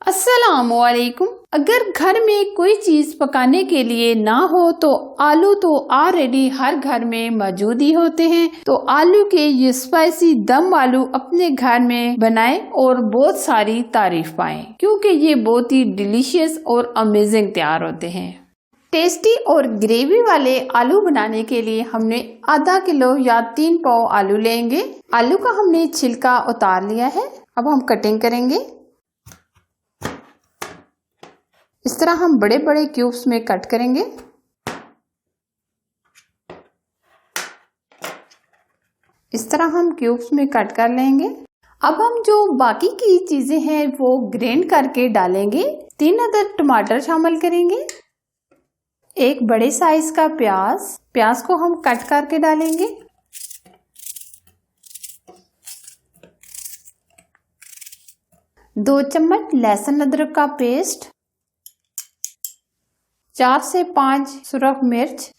अस्सलामुअलैकुम। अगर घर में कोई चीज पकाने के लिए ना हो तो आलू तो ऑलरेडी हर घर में मौजूद ही होते हैं। तो आलू के ये स्पाइसी दम आलू अपने घर में बनाएं और बहुत सारी तारीफ पाएं, क्योंकि ये बहुत ही डिलीशियस और अमेजिंग तैयार होते हैं। टेस्टी और ग्रेवी वाले आलू बनाने के लिए हमने आधा किलो या 3 पाव आलू लेंगे। आलू का हमने छिलका उतार लिया है। अब हम कटिंग करेंगे। इस तरह हम बड़े बड़े क्यूब्स में कट करेंगे। इस तरह हम क्यूब्स में कट कर लेंगे। अब हम जो बाकी की चीजें हैं वो ग्राइंड करके डालेंगे। 3 अदद टमाटर शामिल करेंगे। एक बड़े साइज का प्याज को हम कट करके डालेंगे। 2 चम्मच लहसुन अदरक का पेस्ट, 4 से 5 सुरख मिर्च,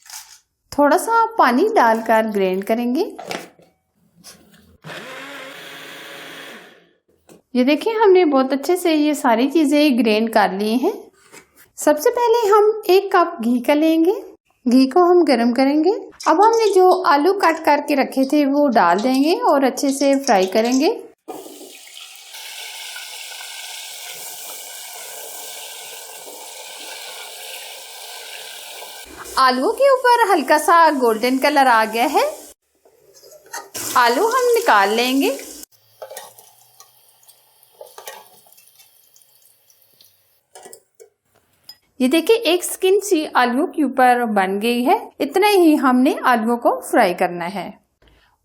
थोड़ा सा पानी डालकर ग्राइंड करेंगे। ये देखिए हमने बहुत अच्छे से ये सारी चीजें ग्राइंड कर ली हैं। सबसे पहले हम 1 कप घी का लेंगे। घी को हम गरम करेंगे। अब हमने जो आलू कट करके रखे थे वो डाल देंगे और अच्छे से फ्राई करेंगे। आलू के ऊपर हल्का सा गोल्डन कलर आ गया है। आलू हम निकाल लेंगे। ये देखिए एक स्किन सी आलू के ऊपर बन गई है। इतना ही हमने आलूओं को फ्राई करना है।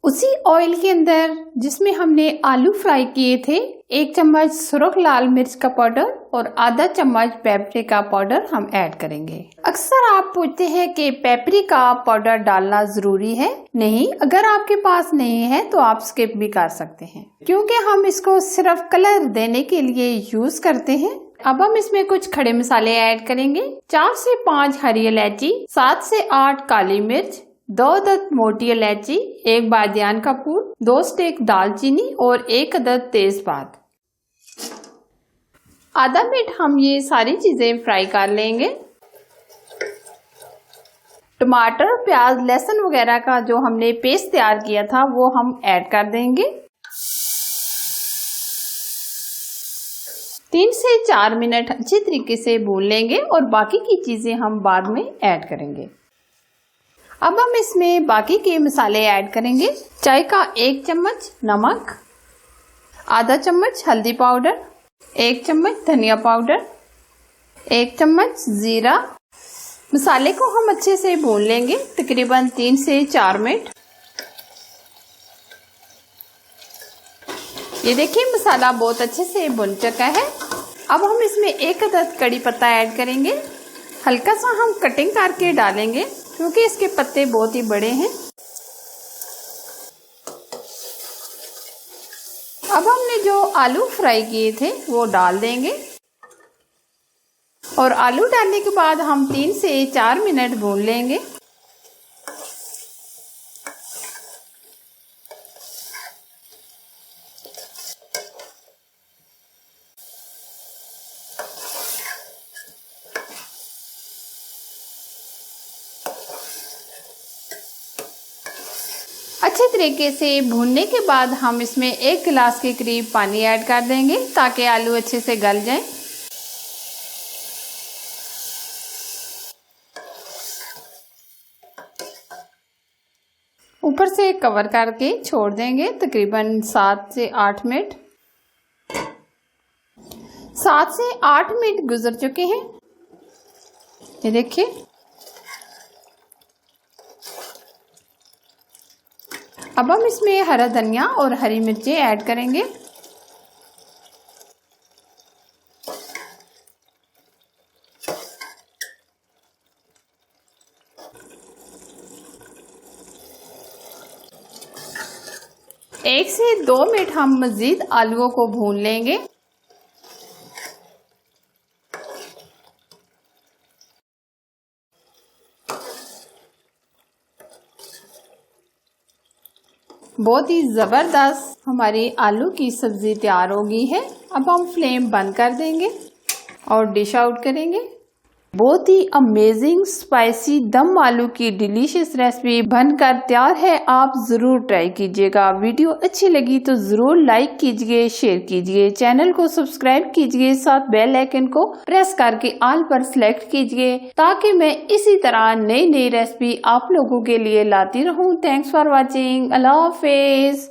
उसी ऑयल के अंदर जिसमें हमने आलू फ्राई किए थे 1 चम्मच सुरख लाल मिर्च का पाउडर और आधा चम्मच पेपरिका पाउडर हम ऐड करेंगे। अक्सर आप पूछते हैं कि पेपरिका पाउडर डालना जरूरी है। नहीं, अगर आपके पास नहीं है तो आप स्किप भी कर सकते हैं, क्योंकि हम इसको सिर्फ कलर देने के लिए यूज करते हैं। अब हम इसमें कुछ खड़े मसाले ऐड करेंगे। 4 से 5 हरी इलायची, 7 से 8 काली मिर्च, 2 अदद मोटी इलायची, 1 बादियान का फूल, 2 स्टिक दालचीनी और 1 अदद तेजपात। आधा मिनट हम ये सारी चीजें फ्राई कर लेंगे। टमाटर, प्याज, लहसुन वगैरह का जो हमने पेस्ट तैयार किया था वो हम ऐड कर देंगे। 3 से 4 मिनट अच्छी तरीके से भून लेंगे और बाकी की चीजें हम बाद में ऐड करेंगे। अब हम इसमें बाकी के मसाले ऐड करेंगे। चाय का 1 चम्मच नमक, आधा चम्मच हल्दी पाउडर, 1 चम्मच धनिया पाउडर, 1 चम्मच जीरा। मसाले को हम अच्छे से भून लेंगे तकरीबन 3 से 4 मिनट। ये देखिए मसाला बहुत अच्छे से भुन चुका है। अब हम इसमें 1 अदद कड़ी पत्ता ऐड करेंगे। हल्का सा हम कटिंग करके डालेंगे क्योंकि इसके पत्ते बहुत ही बड़े हैं। अब हमने जो आलू फ्राई किए थे वो डाल देंगे और आलू डालने के बाद हम 3 से 4 मिनट भून लेंगे। अच्छे तरीके से भूनने के बाद हम इसमें 1 गिलास के करीब पानी ऐड कर देंगे ताकि आलू अच्छे से गल जाएं। ऊपर से कवर करके छोड़ देंगे तकरीबन 7 से 8 मिनट। 7 से 8 मिनट गुजर चुके हैं। ये देखिए अब हम इसमें हरा धनिया और हरी मिर्चें ऐड करेंगे। एक से 2 मिनट हम मजीद आलूओं को भून लेंगे। बहुत ही ज़बरदस्त हमारी आलू की सब्ज़ी तैयार हो गई है। अब हम फ्लेम बंद कर देंगे और डिश आउट करेंगे। बहुत ही अमेजिंग स्पाइसी दम आलू की डिलीशियस रेसिपी बनकर तैयार है। आप जरूर ट्राई कीजिएगा। वीडियो अच्छी लगी तो जरूर लाइक कीजिए, शेयर कीजिए, चैनल को सब्सक्राइब कीजिए, साथ बेल आइकन को प्रेस करके ऑल पर सिलेक्ट कीजिए ताकि मैं इसी तरह नई नई रेसिपी आप लोगों के लिए लाती रहूं। Thanks for watching. Allah Hafiz.